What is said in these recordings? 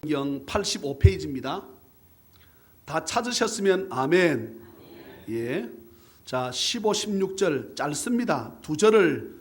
성경 85페이지입니다. 다 찾으셨으면 아멘. 예. 자, 15, 16절 짧습니다. 두 절을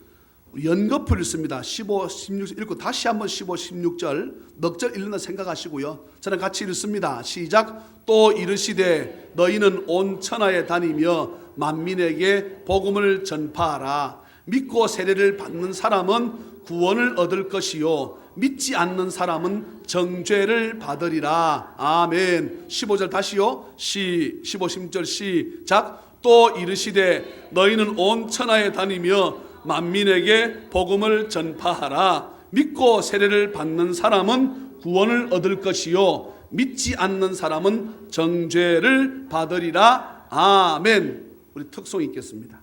연거푸 읽습니다. 15, 16절 읽고 다시 한번 15, 16절 넉 절 읽는다 생각하시고요. 저는 같이 읽습니다. 시작. 또 이르시되 너희는 온 천하에 다니며 만민에게 복음을 전파하라. 믿고 세례를 받는 사람은 구원을 얻을 것이요 믿지 않는 사람은 정죄를 받으리라. 아멘. 15절 다시요. 15, 16절 시작. 또 이르시되 너희는 온 천하에 다니며 만민에게 복음을 전파하라. 믿고 세례를 받는 사람은 구원을 얻을 것이요 믿지 않는 사람은 정죄를 받으리라. 아멘. 우리 특송 읽겠습니다.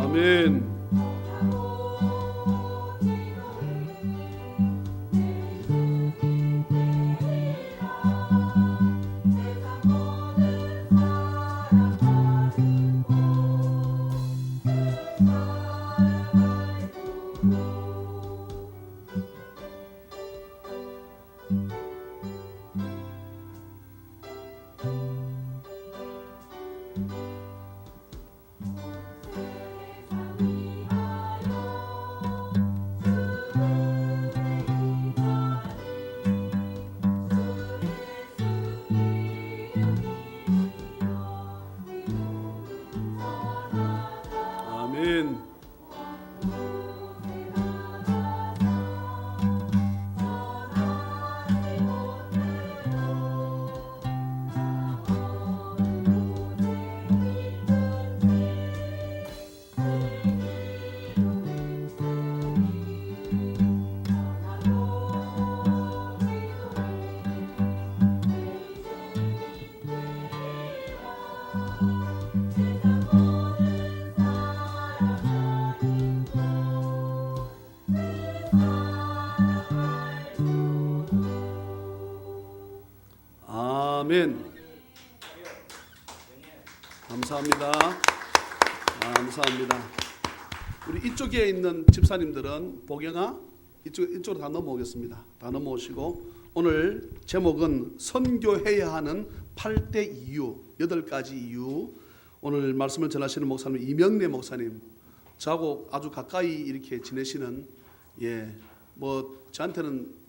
아멘. 아멘. 감사합니다. 감사합니다. 우리 이쪽에 있는 집사님들은 복영아 이쪽으로 다 넘어오겠습니다. 다 넘어오시고 오늘 제목은 선교해야 하는 8대 이유, 8가지 이유. 오늘 말씀을 전하시는 목사님 이명래 목사님, 저하고 아주 가까이 이렇게 지내시는 뭐 저한테는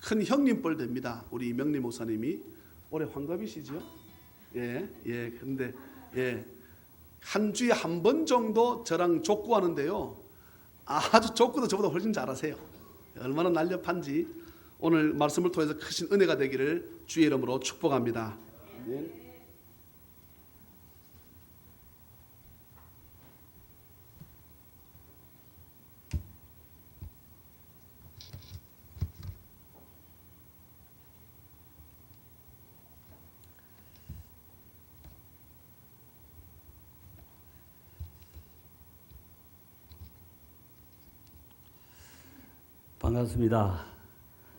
큰 형님뻘 됩니다. 우리 이명래 목사님이 올해 환갑이시죠? 그런데 한 주에 한 번 정도 저랑 족구하는데요. 아주 족구도 저보다 훨씬 잘하세요. 얼마나 날렵한지 오늘 말씀을 통해서 크신 은혜가 되기를 주의 이름으로 축복합니다. 아멘. 반갑습니다.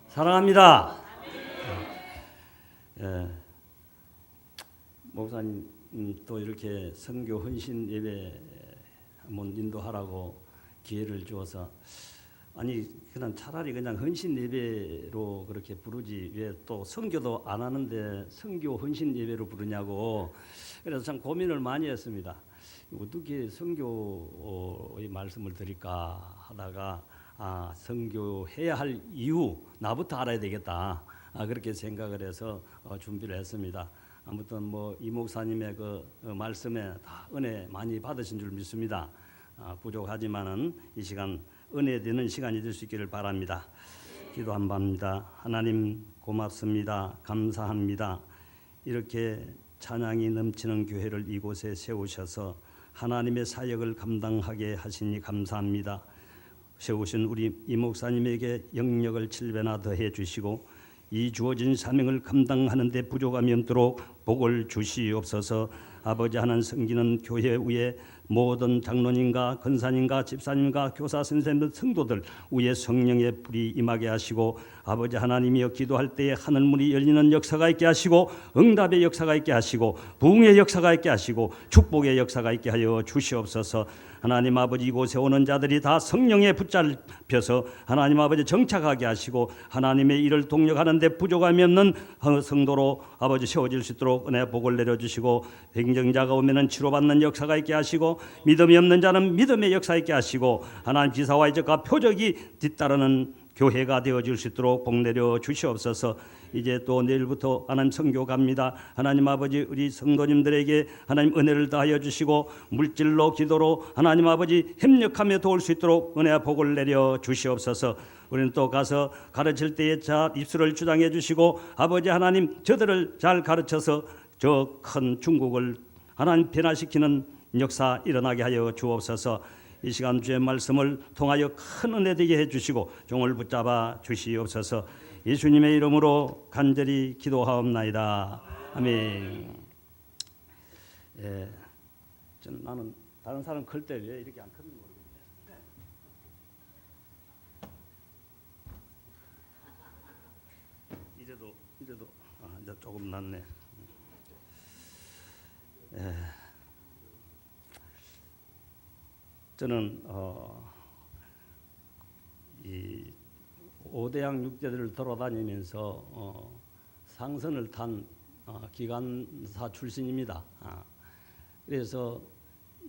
사랑합니다. 목사님 또 이렇게 선교 헌신 예배 한번 인도하라고 기회를 주어서 아니 그냥 차라리 그냥 헌신 예배로 그렇게 부르지 왜 또 선교도 안 하는데 선교 헌신 예배로 부르냐고 그래서 참 고민을 많이 했습니다. 어떻게 선교의 말씀을 드릴까 하다가 선교해야 할 이유 나부터 알아야 되겠다. 그렇게 생각을 해서 준비를 했습니다. 아무튼 뭐 이 목사님의 그 말씀에 다 은혜 많이 받으신 줄 믿습니다. 부족하지만은 이 시간 은혜 되는 시간이 될 수 있기를 바랍니다. 기도 한번 합니다. 하나님 고맙습니다. 감사합니다. 이렇게 찬양이 넘치는 교회를 이곳에 세우셔서 하나님의 사역을 감당하게 하시니 감사합니다. 세우신 우리 이 목사님에게 영역을 7배나 더해 주시고 이 주어진 사명을 감당하는 데 부족함이 없도록 복을 주시옵소서. 아버지 하나님 섬기는 교회 위에 모든 장로님과 권사님과 집사님과 교사 선생님들 성도들 위에 성령의 불이 임하게 하시고 아버지 하나님이여 기도할 때에 하늘문이 열리는 역사가 있게 하시고 응답의 역사가 있게 하시고 부흥의 역사가 있게 하시고 축복의 역사가 있게 하여 주시옵소서. 하나님 아버지 이곳에 오는 자들이 다 성령에 붙잡혀서 하나님 아버지 정착하게 하시고 하나님의 일을 동력하는 데 부족함이 없는 성도로 아버지 세워질 수 있도록 은혜 복을 내려주시고 병정자가 오면은 치료받는 역사가 있게 하시고 믿음이 없는 자는 믿음의 역사 있게 하시고 하나님 기사와 이적과 표적이 뒤따르는 교회가 되어질 수 있도록 복 내려 주시옵소서. 이제 또 내일부터 하나님 선교 갑니다. 하나님 아버지 우리 성도님들에게 하나님 은혜를 다하여 주시고 물질로 기도로 하나님 아버지 협력하며 도울 수 있도록 은혜와 복을 내려 주시옵소서. 우리는 또 가서 가르칠 때에 자 입술을 주장해 주시고 아버지 하나님 저들을 잘 가르쳐서 저 큰 중국을 하나님 변화시키는 역사 일어나게 하여 주옵소서. 이 시간 주의 말씀을 통하여 큰 은혜 되게 해주시고 종을 붙잡아 주시옵소서. 예수님의 이름으로 간절히 기도하옵나이다. 아멘. 나는 다른 사람 클 때 왜 이렇게 안 컸는지 모르겠네. 이제도 이제 조금 낫네. 저는 이 5대양 6대들을 돌아다니면서 상선을 탄 기관사 출신입니다. 그래서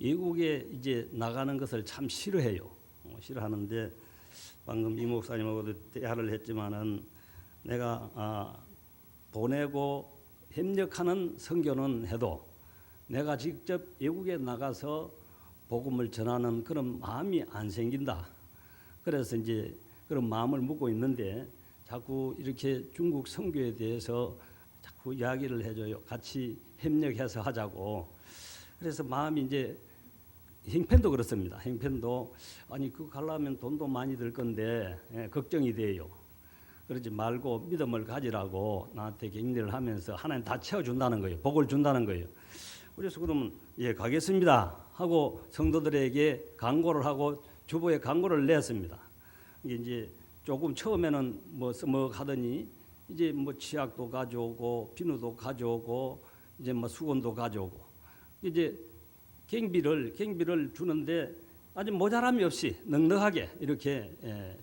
외국에 이제 나가는 것을 참 싫어해요. 싫어하는데 방금 이 목사님하고도 대화를 했지만은 내가 보내고 협력하는 선교는 해도 내가 직접 외국에 나가서 복음을 전하는 그런 마음이 안 생긴다. 그래서 이제 그런 마음을 묻고 있는데 자꾸 이렇게 중국 선교에 대해서 자꾸 이야기를 해줘요. 같이 협력해서 하자고. 그래서 마음이 이제 형편도 그렇습니다. 형편도 아니 그거 가려면 돈도 많이 들 건데 걱정이 돼요. 그러지 말고 믿음을 가지라고 나한테 격려를 하면서 하나님 다 채워준다는 거예요. 복을 준다는 거예요. 그래서 그러면 예 가겠습니다 하고 성도들에게 광고를 하고 주보에 광고를 냈습니다. 이게 이제 조금 처음에는 뭐 하더니 이제 뭐 치약도 가져오고 비누도 가져오고 이제 뭐 수건도 가져오고 이제 경비를 주는데 아주 모자람이 없이 넉넉하게 이렇게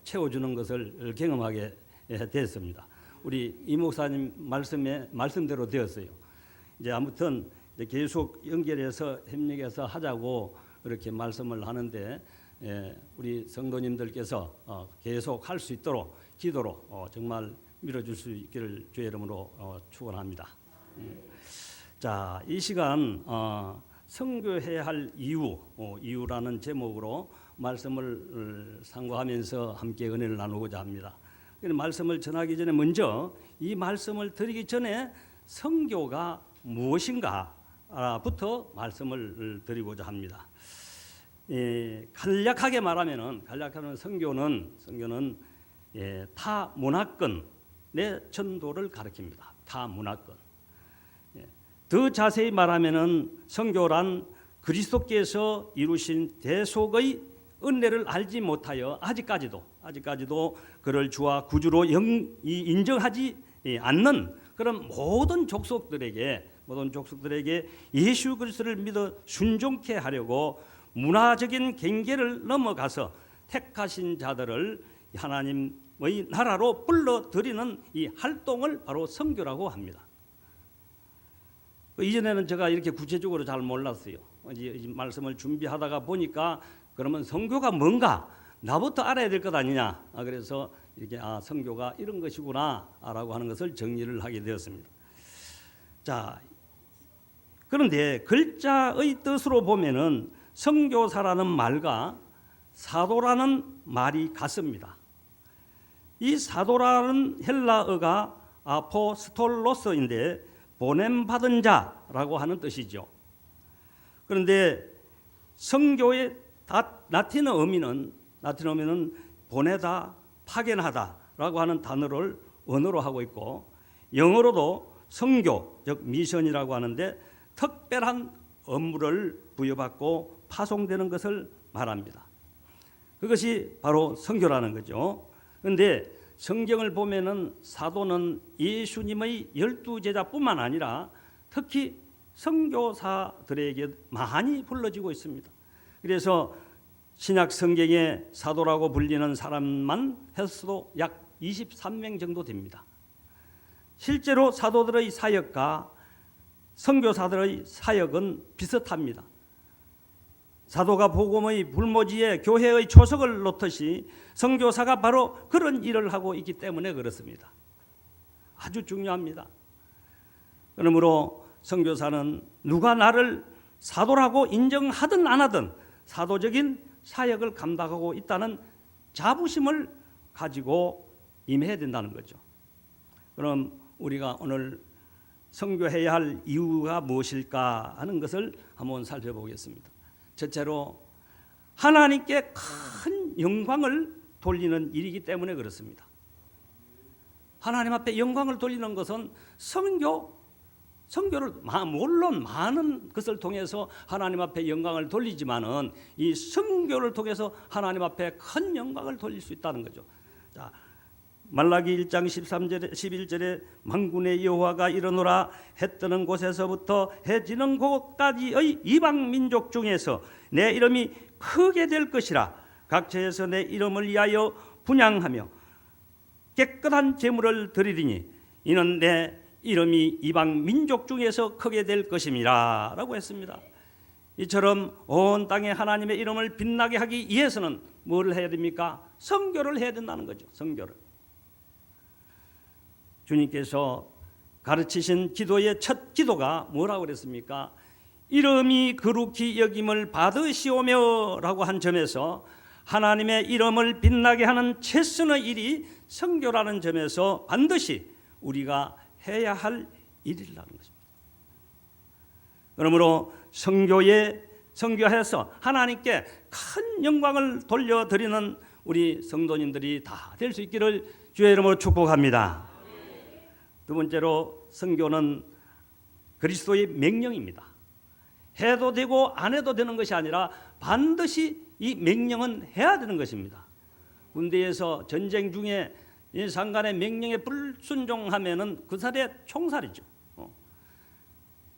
채워주는 것을 경험하게 됐습니다. 우리 이 목사님 말씀대로 되었어요. 이제 아무튼 이제 계속 연결해서 협력해서 하자고 이렇게 말씀을 하는데 우리 성도님들께서 계속 할 수 있도록 기도로 정말 밀어줄 수 있기를 주의 이름으로 축원합니다. 자, 이 시간 선교해야 할 이유라는 제목으로 말씀을 상고하면서 함께 은혜를 나누고자 합니다. 말씀을 전하기 전에 먼저 이 말씀을 드리기 전에 선교가 무엇인가부터 말씀을 드리고자 합니다. 간략하게 말하면 선교는 타 문화권의 전도를 가리킵니다. 타 문화권. 더 자세히 말하면은 선교란 그리스도께서 이루신 대속의 은혜를 알지 못하여 아직까지도 그를 주와 구주로 인정하지 않는 그런 모든 족속들에게 예수 그리스도를 믿어 순종케 하려고 문화적인 경계를 넘어가서 택하신 자들을 하나님의 나라로 불러들이는 이 활동을 바로 선교라고 합니다. 이전에는 제가 이렇게 구체적으로 잘 몰랐어요. 이 말씀을 준비하다가 보니까 그러면 선교가 뭔가 나부터 알아야 될 것 아니냐. 그래서 이렇게 선교가 이런 것이구나라고 하는 것을 정리를 하게 되었습니다. 자, 그런데 글자의 뜻으로 보면은 선교사라는 말과 사도라는 말이 같습니다. 이 사도라는 헬라어가 아포스톨로스인데 보냄받은 자라고 하는 뜻이죠. 그런데 선교의 라틴어 의미는 보내다, 파견하다라고 하는 단어를 언어로 하고 있고, 영어로도 선교, 즉 미션이라고 하는데 특별한 업무를 부여받고 파송되는 것을 말합니다. 그것이 바로 선교라는 거죠. 그런데 성경을 보면은 사도는 예수님의 12제자뿐만 아니라 특히 선교사들에게 많이 불러지고 있습니다. 그래서 신약 성경에 사도라고 불리는 사람만 해서도 약 23명 정도 됩니다. 실제로 사도들의 사역과 선교사들의 사역은 비슷합니다. 사도가 복음의 불모지에 교회의 초석을 놓듯이 선교사가 바로 그런 일을 하고 있기 때문에 그렇습니다. 아주 중요합니다. 그러므로 선교사는 누가 나를 사도라고 인정하든 안 하든 사도적인 사역을 감당하고 있다는 자부심을 가지고 임해야 된다는 거죠. 그럼 우리가 오늘 선교해야 할 이유가 무엇일까 하는 것을 한번 살펴보겠습니다. 첫째로 하나님께 큰 영광을 돌리는 일이기 때문에 그렇습니다. 하나님 앞에 영광을 돌리는 것은 선교를 물론 많은 것을 통해서 하나님 앞에 영광을 돌리지만은 이 선교를 통해서 하나님 앞에 큰 영광을 돌릴 수 있다는 거죠. 자, 말라기 1장 13절에 11절에 만군의 여호와가 이르노라 해 뜨는 곳에서부터 해 지는 곳까지의 이방 민족 중에서 내 이름이 크게 될 것이라. 각처에서 내 이름을 위하여 분향하며 깨끗한 제물을 드리리니 이는 내 이름이 이방 민족 중에서 크게 될 것임이라 라고 했습니다. 이처럼 온 땅에 하나님의 이름을 빛나게 하기 위해서는 뭘 해야 됩니까? 선교를 해야 된다는 거죠. 선교를. 주님께서 가르치신 기도의 첫 기도가 뭐라고 그랬습니까? 이름이 거룩히 여김을 받으시오며 라고 한 점에서 하나님의 이름을 빛나게 하는 최선의 일이 선교라는 점에서 반드시 우리가 해야 할 일이라는 것입니다. 그러므로 선교해서 하나님께 큰 영광을 돌려드리는 우리 성도님들이 다 될 수 있기를 주의 이름으로 축복합니다. 두 번째로 선교는 그리스도의 명령입니다. 해도 되고 안 해도 되는 것이 아니라 반드시 이 명령은 해야 되는 것입니다. 군대에서 전쟁 중에 이 상관의 명령에 불순종하면은 그 살에 총살이죠.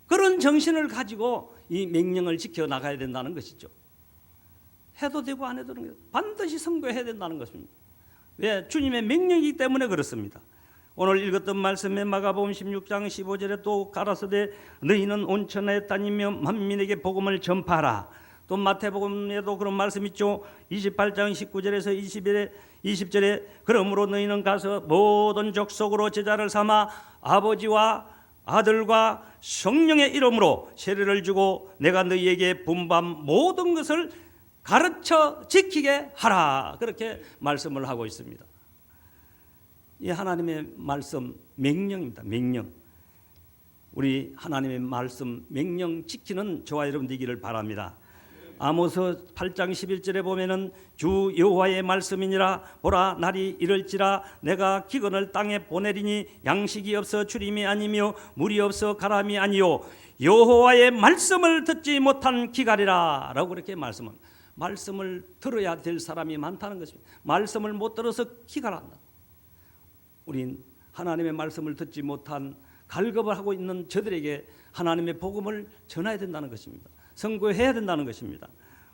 그런 정신을 가지고 이 명령을 지켜 나가야 된다는 것이죠. 해도 되고 안 해도 되는 것 반드시 선교해야 된다는 것입니다. 왜? 주님의 명령이기 때문에 그렇습니다. 오늘 읽었던 말씀에 마가복음 16장 15절에 또 가라사대 너희는 온 천하에 다니며 만민에게 복음을 전파하라. 또 마태복음에도 그런 말씀 있죠. 28장 19절에서 20절에 그러므로 너희는 가서 모든 족속으로 제자를 삼아 아버지와 아들과 성령의 이름으로 세례를 주고 내가 너희에게 분반 모든 것을 가르쳐 지키게 하라. 그렇게 말씀을 하고 있습니다. 이 하나님의 말씀 명령입니다. 명령. 우리 하나님의 말씀 명령 지키는 저와 여러분 되기를 바랍니다. 아모스 8장 11절에 보면은 주 여호와의 말씀이니라 보라 날이 이를지라 내가 기근을 땅에 보내리니 양식이 없어 주림이 아니며 물이 없어 가람이 아니요 여호와의 말씀을 듣지 못한 기갈이라 라고 그렇게 말씀을 들어야 될 사람이 많다는 것입니다. 말씀을 못 들어서 기갈한다. 우린 하나님의 말씀을 듣지 못한 갈급을 하고 있는 저들에게 하나님의 복음을 전해야 된다는 것입니다. 선교해야 된다는 것입니다.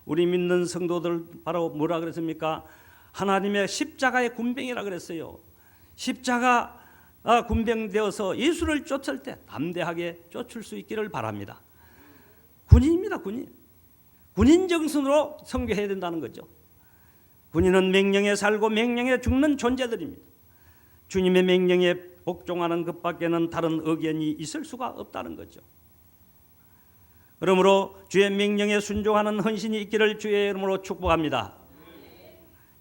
우리 믿는 성도들 바로 뭐라 그랬습니까? 하나님의 십자가의 군병이라 그랬어요. 십자가 군병되어서 예수를 쫓을 때 담대하게 쫓을 수 있기를 바랍니다. 군인입니다. 군인 정신으로 선교해야 된다는 거죠. 군인은 명령에 살고 명령에 죽는 존재들입니다. 주님의 명령에 복종하는 것밖에는 다른 의견이 있을 수가 없다는 거죠. 그러므로 주의 명령에 순종하는 헌신이 있기를 주의 이름으로 축복합니다.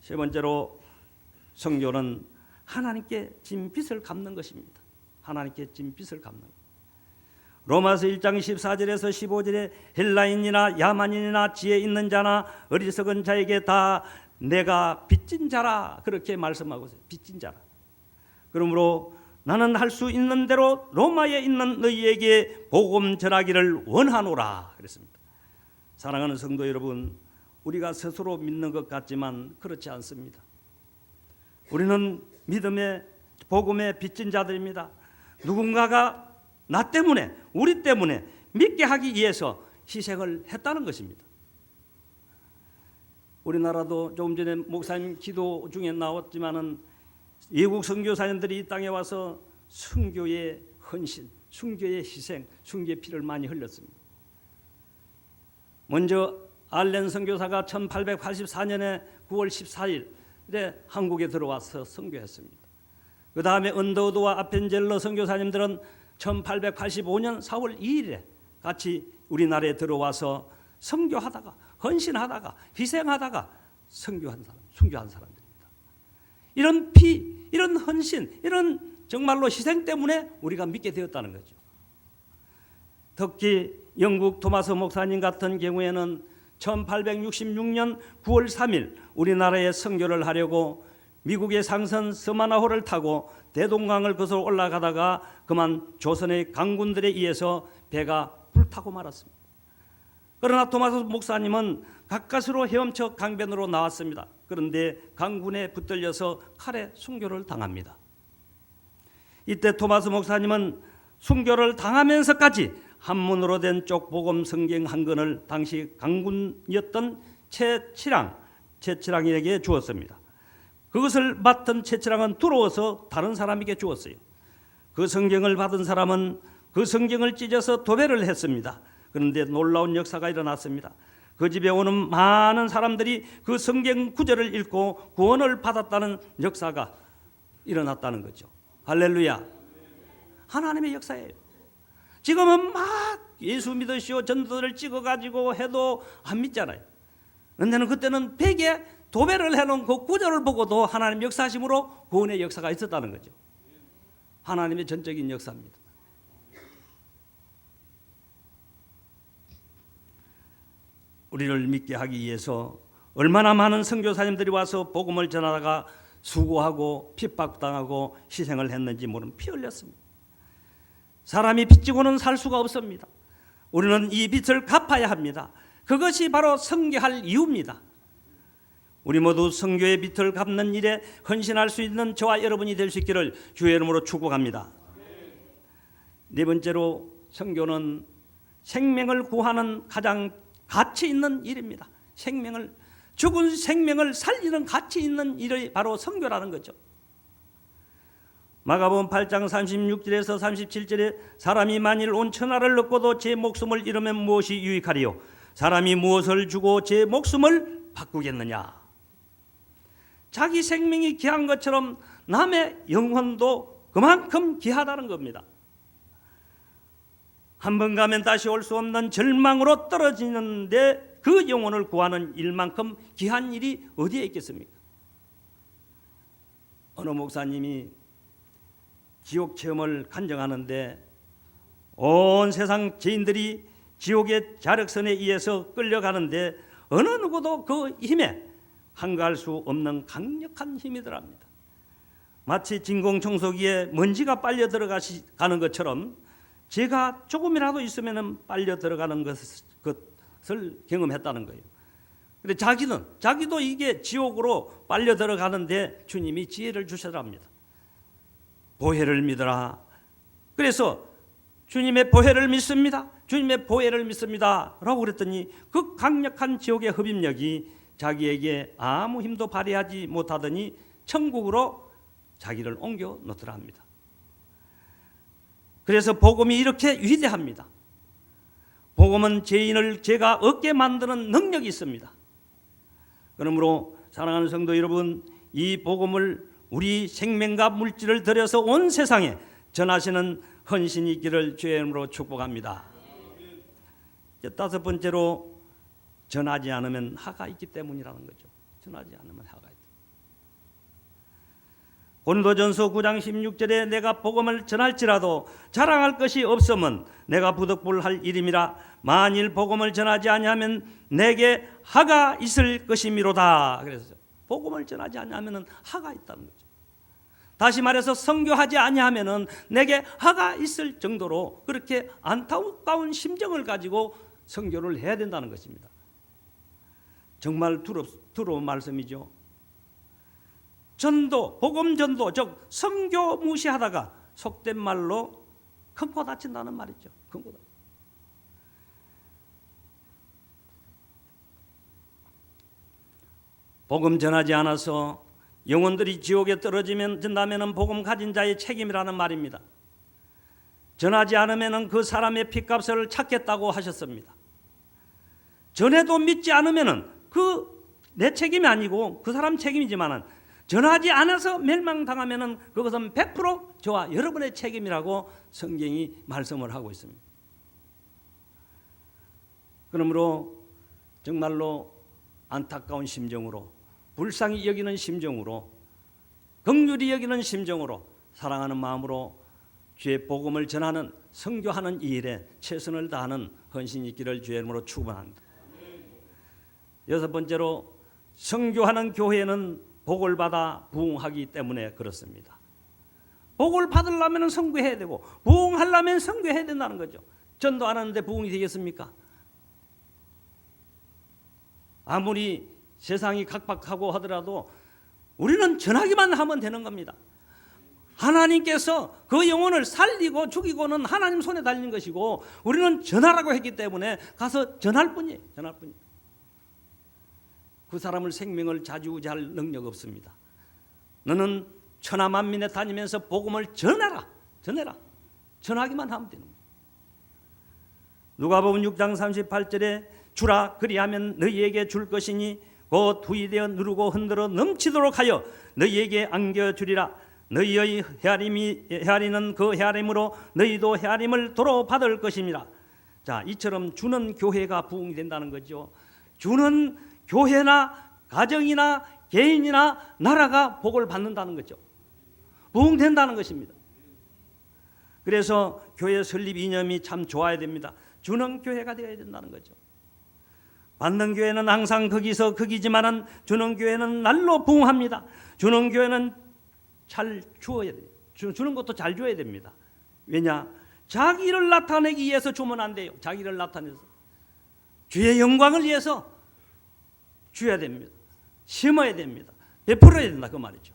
세 번째로 선교는 하나님께 진 빚을 갚는 것입니다. 하나님께 진 빚을 갚는 것. 로마서 1장 14절에서 15절에 헬라인이나 야만인이나 지혜 있는 자나 어리석은 자에게 다 내가 빚진 자라 그렇게 말씀하고 있어요. 빚진 자라. 그러므로 나는 할 수 있는 대로 로마에 있는 너희에게 복음 전하기를 원하노라 그랬습니다. 사랑하는 성도 여러분, 우리가 스스로 믿는 것 같지만 그렇지 않습니다. 우리는 믿음의 복음의 빚진 자들입니다. 누군가가 나 때문에 우리 때문에 믿게 하기 위해서 희생을 했다는 것입니다. 우리나라도 조금 전에 목사님 기도 중에 나왔지만은 외국 선교사님들이 이 땅에 와서 순교의 헌신, 순교의 희생, 순교의 피를 많이 흘렸습니다. 먼저 알렌 선교사가 1884년에 9월 14일에 한국에 들어와서 선교했습니다. 그 다음에 언더우드와 아펜젤러 선교사님들은 1885년 4월 2일에 같이 우리나라에 들어와서 선교하다가 헌신하다가 희생하다가 선교한 사람들입니다. 이런 피, 이런 헌신, 이런 정말로 희생 때문에 우리가 믿게 되었다는 거죠. 특히 영국 토마스 목사님 같은 경우에는 1866년 9월 3일 우리나라에 선교를 하려고 미국의 상선 서마나호를 타고 대동강을 거슬러 올라가다가 그만 조선의 강군들에 의해서 배가 불타고 말았습니다. 그러나 토마스 목사님은 가까스로 헤엄쳐 강변으로 나왔습니다. 그런데 강군에 붙들려서 칼에 순교를 당합니다. 이때 토마스 목사님은 순교를 당하면서까지 한문으로 된 쪽복음 성경 한 권을 당시 강군이었던 최치랑에게 주었습니다. 그것을 맡은 최치랑은 두려워서 다른 사람에게 주었어요. 그 성경을 받은 사람은 그 성경을 찢어서 도배를 했습니다. 그런데 놀라운 역사가 일어났습니다. 그 집에 오는 많은 사람들이 그 성경 구절을 읽고 구원을 받았다는 역사가 일어났다는 거죠. 할렐루야. 하나님의 역사예요. 지금은 막 예수 믿으시오 전도를 찍어가지고 해도 안 믿잖아요. 그런데 그때는 벽에 도배를 해놓은 그 구절을 보고도 하나님 역사심으로 구원의 역사가 있었다는 거죠. 하나님의 전적인 역사입니다. 우리를 믿게 하기 위해서 얼마나 많은 선교사님들이 와서 복음을 전하다가 수고하고 핍박당하고 희생을 했는지 모르는 피 흘렸습니다. 사람이 빚지고는 살 수가 없습니다. 우리는 이 빚을 갚아야 합니다. 그것이 바로 선교할 이유입니다. 우리 모두 선교의 빚을 갚는 일에 헌신할 수 있는 저와 여러분이 될 수 있기를 주의 이름으로 축복합니다. 네 번째로 선교는 생명을 구하는 가장 가치 있는 일입니다. 죽은 생명을 살리는 가치 있는 일이 바로 선교라는 거죠. 마가복음 8장 36절에서 37절에 사람이 만일 온 천하를 얻고도 제 목숨을 잃으면 무엇이 유익하리요? 사람이 무엇을 주고 제 목숨을 바꾸겠느냐? 자기 생명이 귀한 것처럼 남의 영혼도 그만큼 귀하다는 겁니다. 한 번 가면 다시 올 수 없는 절망으로 떨어지는데 그 영혼을 구하는 일만큼 귀한 일이 어디에 있겠습니까? 어느 목사님이 지옥 체험을 간증하는데 온 세상 죄인들이 지옥의 자력선에 의해서 끌려가는데 어느 누구도 그 힘에 한가할 수 없는 강력한 힘이더랍니다. 마치 진공청소기에 먼지가 빨려 들어가는 것처럼 죄가 조금이라도 있으면 빨려 들어가는 것을 경험했다는 거예요. 근데 자기도 이게 지옥으로 빨려 들어가는데 주님이 지혜를 주시더랍니다. 보혜를 믿어라. 그래서 주님의 보혜를 믿습니다. 주님의 보혜를 믿습니다. 라고 그랬더니 그 강력한 지옥의 흡입력이 자기에게 아무 힘도 발휘하지 못하더니 천국으로 자기를 옮겨 놓더라 합니다. 그래서 복음이 이렇게 위대합니다. 복음은 죄인을 죄가 없게 만드는 능력이 있습니다. 그러므로 사랑하는 성도 여러분, 이 복음을 우리 생명과 물질을 들여서 온 세상에 전하시는 헌신이 있기를 주의 이름으로 축복합니다. 다섯 번째로, 전하지 않으면 하가 있기 때문이라는 거죠. 전하지 않으면 하가 있다. 고린도전서 9장 16절에 내가 복음을 전할지라도 자랑할 것이 없으면 내가 부득불할 일임이라. 만일 복음을 전하지 아니하면 내게 하가 있을 것이미로다. 그래서 복음을 전하지 아니하면 하가 있다는 거죠. 다시 말해서 선교하지 아니하면 내게 하가 있을 정도로 그렇게 안타까운 심정을 가지고 선교를 해야 된다는 것입니다. 정말 두려운 말씀이죠. 전도, 복음 전도, 즉 선교 무시하다가 속된 말로 큰 코 다친다는 말이죠. 큰 코. 복음 전하지 않아서 영혼들이 지옥에 떨어진다면 복음 가진 자의 책임이라는 말입니다. 전하지 않으면 그 사람의 핏값을 찾겠다고 하셨습니다. 전해도 믿지 않으면 그 내 책임이 아니고 그 사람 책임이지만 전하지 않아서 멸망당하면 그것은 100% 저와 여러분의 책임이라고 성경이 말씀을 하고 있습니다. 그러므로 정말로 안타까운 심정으로, 불쌍히 여기는 심정으로, 긍휼히 여기는 심정으로, 사랑하는 마음으로 주의 복음을 전하는, 선교하는 이 일에 최선을 다하는 헌신이 있기를 주의 이름으로 축원합니다. 여섯 번째로, 선교하는 교회는 복을 받아 부흥하기 때문에 그렇습니다. 복을 받으려면 선교해야 되고 부흥하려면 선교해야 된다는 거죠. 전도 안 하는데 부흥이 되겠습니까? 아무리 세상이 각박하고 하더라도 우리는 전하기만 하면 되는 겁니다. 하나님께서 그 영혼을 살리고 죽이고는 하나님 손에 달린 것이고 우리는 전하라고 했기 때문에 가서 전할 뿐이에요. 전할 뿐이에요. 그 사람을 생명을 좌지우지할 능력 없습니다. 너는 천하 만민에 다니면서 복음을 전해라. 전하기만 하면 되는 거예요. 누가복음 6장 38절에 주라 그리하면 너희에게 줄 것이니 곧 후이되어 누르고 흔들어 넘치도록 하여 너희에게 안겨주리라. 너희의 헤아리는 그 헤아림으로 너희도 헤아림을 도로 받을 것입니다. 자, 이처럼 주는 교회가 부흥이 된다는 거죠. 주는 교회나 가정이나 개인이나 나라가 복을 받는다는 거죠. 부흥된다는 것입니다. 그래서 교회 설립 이념이 참 좋아야 됩니다. 주는 교회가 되어야 된다는 거죠. 받는 교회는 항상 거기서 거기지만은 주는 교회는 날로 부흥합니다. 주는 교회는 잘 주어야 돼요. 주는 것도 잘 줘야 됩니다. 왜냐? 자기를 나타내기 위해서 주면 안 돼요. 자기를 나타내서 주의 영광을 위해서 줘야 됩니다. 심어야 됩니다. 베풀어야 된다 그 말이죠.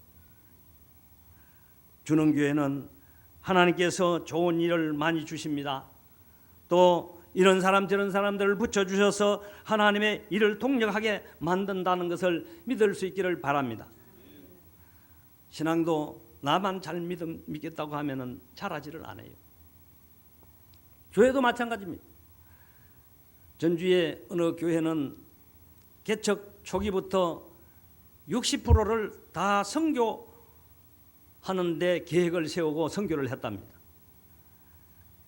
주는 교회는 하나님께서 좋은 일을 많이 주십니다. 또 이런 사람 저런 사람들을 붙여주셔서 하나님의 일을 동력하게 만든다는 것을 믿을 수 있기를 바랍니다. 신앙도 나만 잘 믿겠다고 하면 잘하지를 않아요. 교회도 마찬가지입니다. 전주의 어느 교회는 개척 초기부터 60%를 다 선교하는데 계획을 세우고 선교를 했답니다.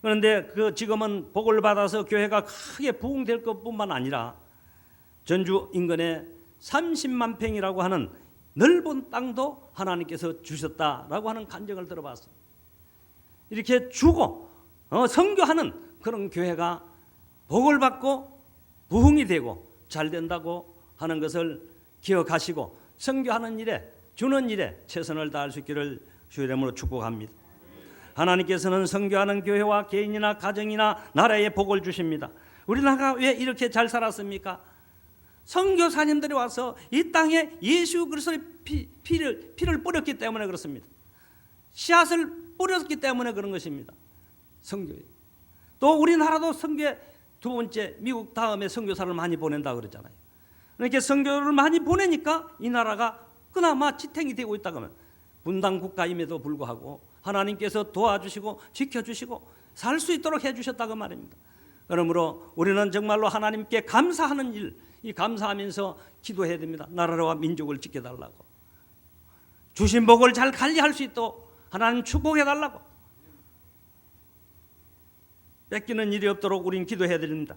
그런데 지금은 복을 받아서 교회가 크게 부흥될 것뿐만 아니라 전주 인근에 30만 평이라고 하는 넓은 땅도 하나님께서 주셨다라고 하는 간증을 들어봤어요. 이렇게 주고 선교하는 그런 교회가 복을 받고 부흥이 되고 잘 된다고 하는 것을 기억하시고 선교하는 일에 주는 일에 최선을 다할 수 있기를 주의 이름으로 축복합니다. 하나님께서는 선교하는 교회와 개인이나 가정이나 나라에 복을 주십니다. 우리나라가 왜 이렇게 잘 살았습니까? 선교사님들이 와서 이 땅에 예수 그리스도의 피를 뿌렸기 때문에 그렇습니다. 씨앗을 뿌렸기 때문에 그런 것입니다. 선교에. 또 우리나라도 선교에 두 번째 미국 다음에 선교사를 많이 보낸다 그랬잖아요. 이렇게 선교를 많이 보내니까 이 나라가 그나마 지탱이 되고 있다 그러면 분당 국가임에도 불구하고 하나님께서 도와주시고 지켜주시고 살 수 있도록 해주셨다고 말입니다. 그러므로 우리는 정말로 하나님께 감사하는 일, 이 감사하면서 기도해야 됩니다. 나라와 민족을 지켜달라고. 주신 복을 잘 관리할 수 있도록 하나님 축복해달라고. 뺏기는 일이 없도록 우린 기도해야 됩니다.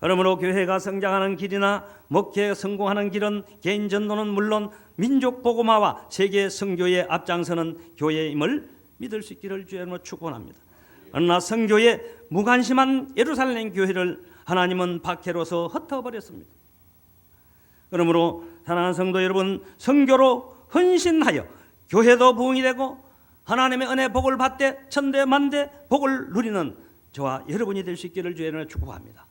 그러므로 교회가 성장하는 길이나 목회에 성공하는 길은 개인 전도는 물론 민족 복음화와 세계 선교의 앞장서는 교회임을 믿을 수 있기를 주의 이름으로 축원합니다. 그러나 선교에 무관심한 예루살렘 교회를 하나님은 박해로서 흩어버렸습니다. 그러므로 사랑하는 성도 여러분, 선교로 헌신하여 교회도 부흥이 되고 하나님의 은혜 복을 받되 천대 만대 복을 누리는 저와 여러분이 될 수 있기를 주의 이름으로 축복합니다.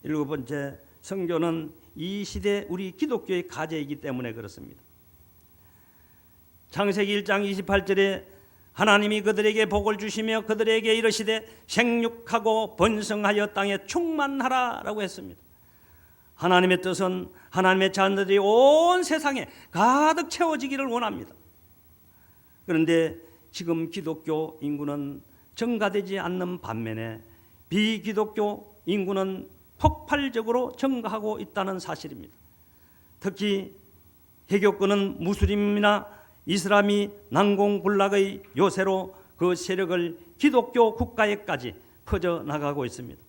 7번째, 선교는 이 시대 우리 기독교의 과제이기 때문에 그렇습니다. 창세기 1장 28절에 하나님이 그들에게 복을 주시며 그들에게 이르시되 생육하고 번성하여 땅에 충만하라라고 했습니다. 하나님의 뜻은 하나님의 자녀들이 온 세상에 가득 채워지기를 원합니다. 그런데 지금 기독교 인구는 증가되지 않는 반면에 비기독교 인구는 폭발적으로 증가하고 있다는 사실입니다. 특히 해교권은 무슬림이나 이슬람이 난공불락의 요새로 그 세력을 기독교 국가에까지 퍼져나가고 있습니다.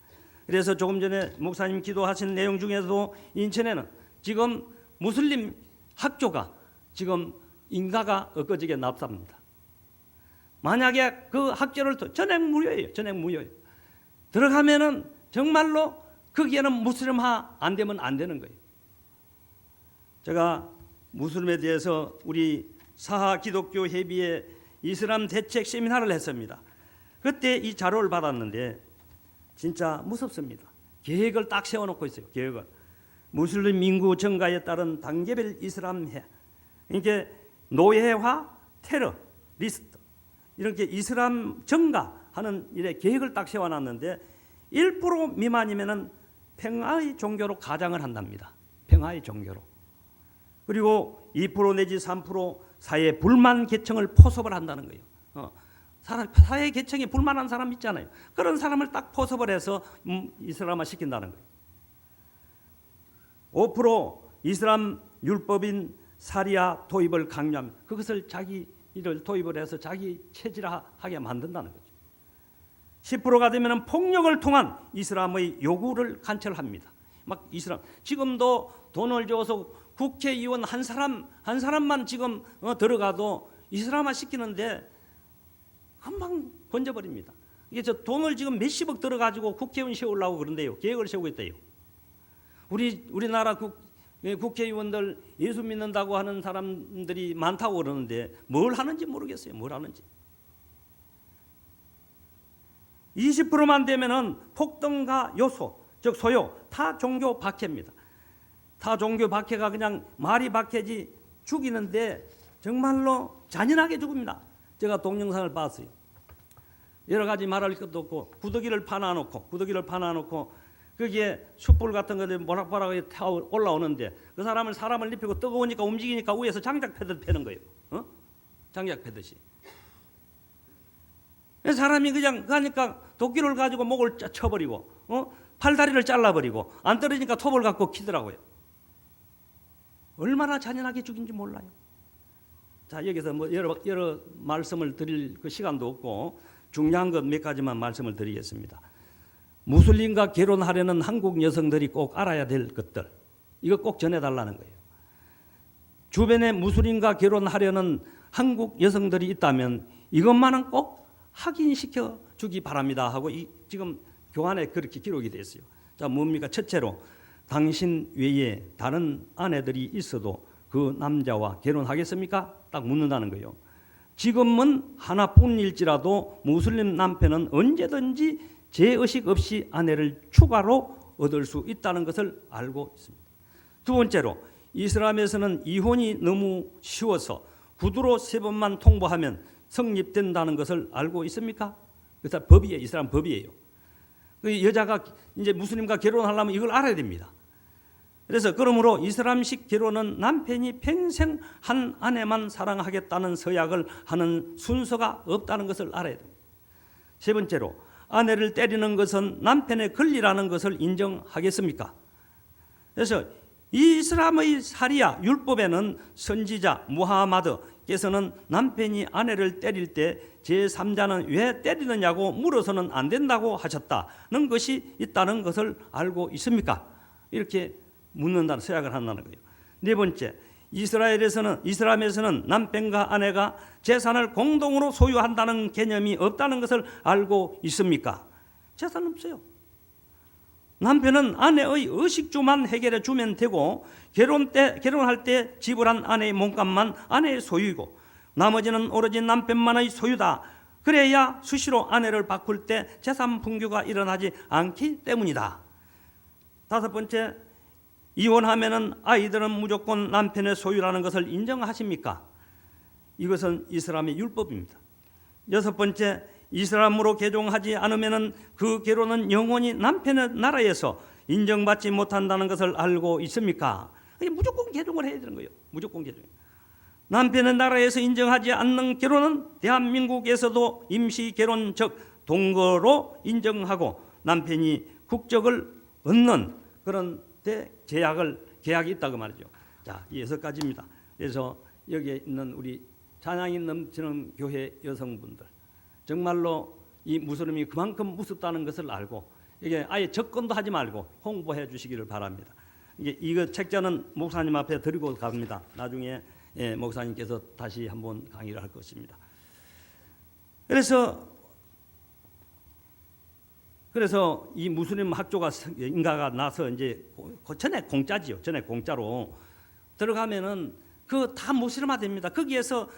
그래서 조금 전에 목사님 기도하신 내용 중에서도 인천에는 지금 무슬림 학교가 지금 인가가 엊그저께 납사합니다. 만약에 그 학교를 전액 무료예요. 전액 무료예요. 들어가면은 정말로 거기에는 무슬림화 안 되면 안 되는 거예요. 제가 무슬림에 대해서 우리 사하 기독교 협의회 이슬람 대책 세미나를 했습니다. 그때 이 자료를 받았는데 진짜 무섭습니다. 계획을 딱 세워놓고 있어요. 계획을. 무슬림 인구 증가에 따른 단계별 이슬람해, 이게 노예화, 테러리스트 이렇게 이슬람 증가하는 일에 계획을 딱 세워놨는데 1% 미만이면은 평화의 종교로 가장을 한답니다. 평화의 종교로. 그리고 2% 내지 3% 사회 불만 계층을 포섭을 한다는 거예요. 사회 계층에 불만한 사람 있잖아요. 그런 사람을 딱 포섭을 해서 이슬람화 시킨다는 거예요. 5% 이슬람 율법인 사리아 도입을 강요합니다. 그것을 자기 일을 도입을 해서 자기 체질화하게 만든다는 거죠. 10%가 되면 폭력을 통한 이슬람의 요구를 관철합니다. 막 이슬람 지금도 돈을 줘서 국회의원 한 사람만 지금 들어가도 이슬람화 시키는데 금방 번져버립니다. 이게 저 돈을 지금 몇십억 들어가지고 국회의원 세우려고 그런데요. 계획을 세우고 있대요. 우리나라 국회의원들 예수 믿는다고 하는 사람들이 많다고 그러는데 뭘 하는지 모르겠어요. 뭘 하는지. 20%만 되면은 폭동과 요소, 즉 소요, 타 종교 박해입니다. 타 종교 박해가 그냥 말이 박해지 죽이는데 정말로 잔인하게 죽습니다. 제가 동영상을 봤어요. 여러 가지 말할 것도 없고 구더기를 파놔놓고 거기에 숯불 같은 거에 모락모락 타고 올라오는데 그 사람을 입히고 뜨거우니까 움직이니까 위에서 장작 패듯 패는 거예요. 장작 패듯이. 사람이 그냥 가니까 도끼를 가지고 목을 쳐버리고 팔다리를 잘라버리고 안 떨어지니까 톱을 갖고 키더라고요. 얼마나 잔인하게 죽인지 몰라요. 자, 여기서 뭐 여러 말씀을 드릴 그 시간도 없고 중요한 것 몇 가지만 말씀을 드리겠습니다. 무슬림과 결혼하려는 한국 여성들이 꼭 알아야 될 것들, 이거 꼭 전해달라는 거예요. 주변에 무슬림과 결혼하려는 한국 여성들이 있다면 이것만은 꼭 확인시켜 주기 바랍니다 하고 지금 교환에 그렇게 기록이 되어 있어요. 자, 뭡니까? 첫째로 당신 외에 다른 아내들이 있어도 그 남자와 결혼하겠습니까? 딱 묻는다는 거예요. 지금은 하나뿐일지라도 무슬림 남편은 언제든지 죄의식 없이 아내를 추가로 얻을 수 있다는 것을 알고 있습니다. 두 번째로 이슬람에서는 이혼이 너무 쉬워서 구두로 3번만 통보하면 성립된다는 것을 알고 있습니까? 그래서 법이에요. 이슬람 법이에요. 그 여자가 이제 무슬림과 결혼하려면 이걸 알아야 됩니다. 그래서 그러므로 이슬람식 결혼은 남편이 평생 한 아내만 사랑하겠다는 서약을 하는 순서가 없다는 것을 알아야 됩니다. 세 번째로 아내를 때리는 것은 남편의 권리라는 것을 인정하겠습니까? 그래서 이슬람의 사리아 율법에는 선지자 무하마드께서는 남편이 아내를 때릴 때 제3자는 왜 때리느냐고 물어서는 안 된다고 하셨다는 것이 있다는 것을 알고 있습니까? 이렇게 묻는다는 서약을 한다는 거예요. 네 번째, 이슬람에서는 남편과 아내가 재산을 공동으로 소유한다는 개념이 없다는 것을 알고 있습니까? 재산 없어요. 남편은 아내의 의식주만 해결해 주면 되고 결혼할 때 지불한 아내의 몸값만 아내의 소유이고 나머지는 오로지 남편만의 소유다. 그래야 수시로 아내를 바꿀 때 재산 분규가 일어나지 않기 때문이다. 다섯 번째, 이혼하면은 아이들은 무조건 남편의 소유라는 것을 인정하십니까? 이것은 이슬람의 율법입니다. 여섯 번째, 이슬람으로 개종하지 않으면은 그 결혼은 영원히 남편의 나라에서 인정받지 못한다는 것을 알고 있습니까? 무조건 개종을 해야 되는 거예요. 무조건 개종. 남편의 나라에서 인정하지 않는 결혼은 대한민국에서도 임시 결혼 즉 동거로 인정하고 남편이 국적을 얻는 그런 계약이 있다고 말이죠. 자, 이 6가지입니다. 그래서 여기에 있는 우리 찬양이 넘치는 교회 여성분들, 정말로 이 무슬림이 그만큼 무섭다는 것을 알고 이게 아예 접근도 하지 말고 홍보해 주시기를 바랍니다. 이거 책자는 목사님 앞에 드리고 갑니다. 나중에 목사님께서 다시 한번 강의를 할 것입니다. 그래서 이 무슬림 학교가 인가가 나서 이제 전에 공짜지요. 전에 공짜로 들어가면은 그 다 무슬림화 됩니다. 거기에서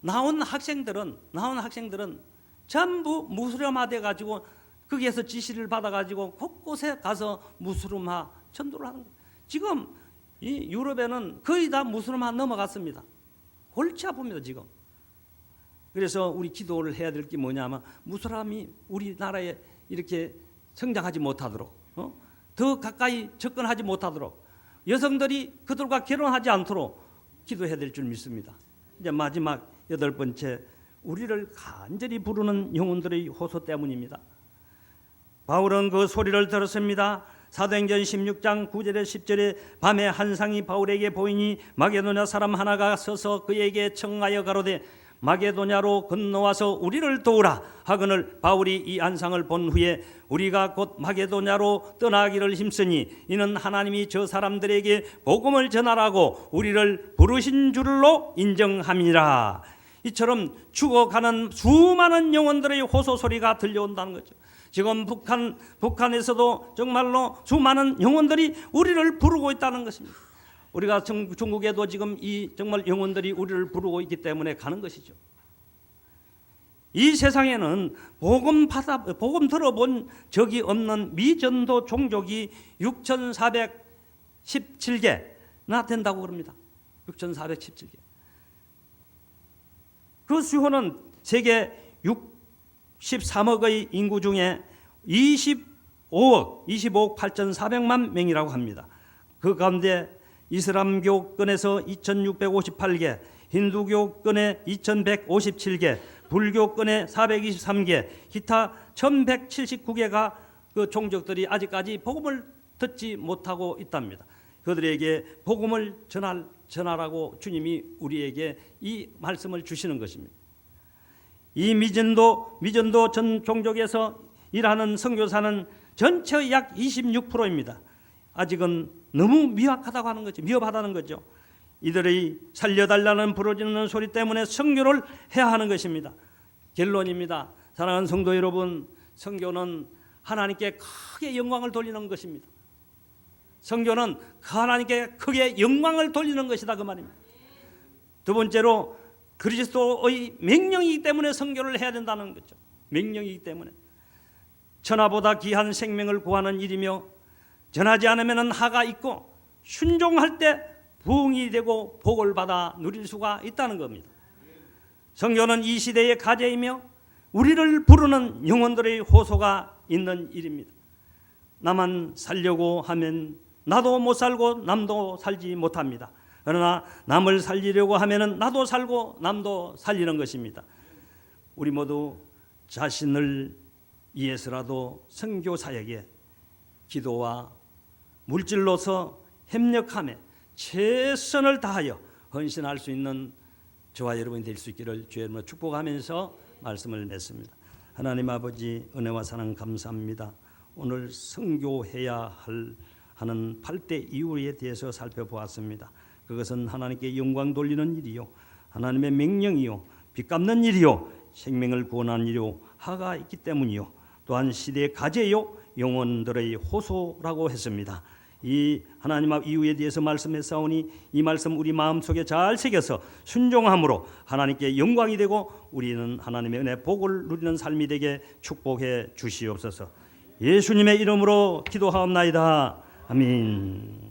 나온 학생들은 전부 무슬림화 돼 가지고 거기에서 지시를 받아 가지고 곳곳에 가서 무슬림화 전도를 하는 거예요. 지금 이 유럽에는 거의 다 무슬림화 넘어갔습니다. 골치 아픕니다, 지금. 그래서 우리 기도를 해야 될 게 뭐냐면 무슬림이 우리나라에 이렇게 성장하지 못하도록 더 가까이 접근하지 못하도록 여성들이 그들과 결혼하지 않도록 기도해야 될 줄 믿습니다. 이제 마지막 8번째, 우리를 간절히 부르는 영혼들의 호소 때문입니다. 바울은 그 소리를 들었습니다. 사도행전 16장 9절에 10절에 밤에 한 상이 바울에게 보이니 마게도냐 사람 하나가 서서 그에게 청하여 가로되 마게도냐로 건너와서 우리를 도우라 하거늘 바울이 이 안상을 본 후에 우리가 곧 마게도냐로 떠나기를 힘쓰니 이는 하나님이 저 사람들에게 복음을 전하라고 우리를 부르신 줄로 인정함이라. 이처럼 죽어가는 수많은 영혼들의 호소 소리가 들려온다는 거죠. 지금 북한에서도 정말로 수많은 영혼들이 우리를 부르고 있다는 것입니다. 우리가 중국에도 지금 이 정말 영혼들이 우리를 부르고 있기 때문에 가는 것이죠. 이 세상에는 복음 들어본 적이 없는 미전도 종족이 6,417개나 된다고 그럽니다. 6,417개. 그 수요는 세계 13억의 인구 중에 25억 8,400만 명이라고 합니다. 그 가운데 이슬람교권에서 2,658개, 힌두교권에 2,157개, 불교권에 423개, 기타 1,179개가 그 종족들이 아직까지 복음을 듣지 못하고 있답니다. 그들에게 복음을 전하라고 주님이 우리에게 이 말씀을 주시는 것입니다. 이 미전도 전 종족에서 일하는 선교사는 전체의 약 26%입니다. 아직은 너무 미약하다고 하는 거죠. 미흡하다는 거죠. 이들의 살려달라는 부르짖는 소리 때문에 선교를 해야 하는 것입니다. 결론입니다. 사랑하는 성도 여러분, 선교는 하나님께 크게 영광을 돌리는 것입니다. 선교는 하나님께 크게 영광을 돌리는 것이다 그 말입니다. 두 번째로 그리스도의 명령이기 때문에 선교를 해야 된다는 거죠. 명령이기 때문에 천하보다 귀한 생명을 구하는 일이며 전하지 않으면 하가 있고 순종할 때 부흥이 되고 복을 받아 누릴 수가 있다는 겁니다. 선교는 이 시대의 과제이며 우리를 부르는 영혼들의 호소가 있는 일입니다. 나만 살려고 하면 나도 못 살고 남도 살지 못합니다. 그러나 남을 살리려고 하면 나도 살고 남도 살리는 것입니다. 우리 모두 자신을 위해서라도 선교 사역에 기도와 물질로서 협력하며 최선을 다하여 헌신할 수 있는 저와 여러분이 될 수 있기를 주의 이름으로 축복하면서 말씀을 맺습니다. 하나님 아버지, 은혜와 사랑 감사합니다. 오늘 선교해야 하는 8대 이유에 대해서 살펴보았습니다. 그것은 하나님께 영광 돌리는 일이요, 하나님의 명령이요, 빚 갚는 일이요, 생명을 구원하는 일이요, 하가 있기 때문이요, 또한 시대의 과제요, 영혼들의 호소라고 했습니다. 이 하나님 앞 이유에 대해서 말씀했사오니 이 말씀 우리 마음속에 잘 새겨서 순종함으로 하나님께 영광이 되고 우리는 하나님의 은혜 복을 누리는 삶이 되게 축복해 주시옵소서. 예수님의 이름으로 기도하옵나이다. 아멘.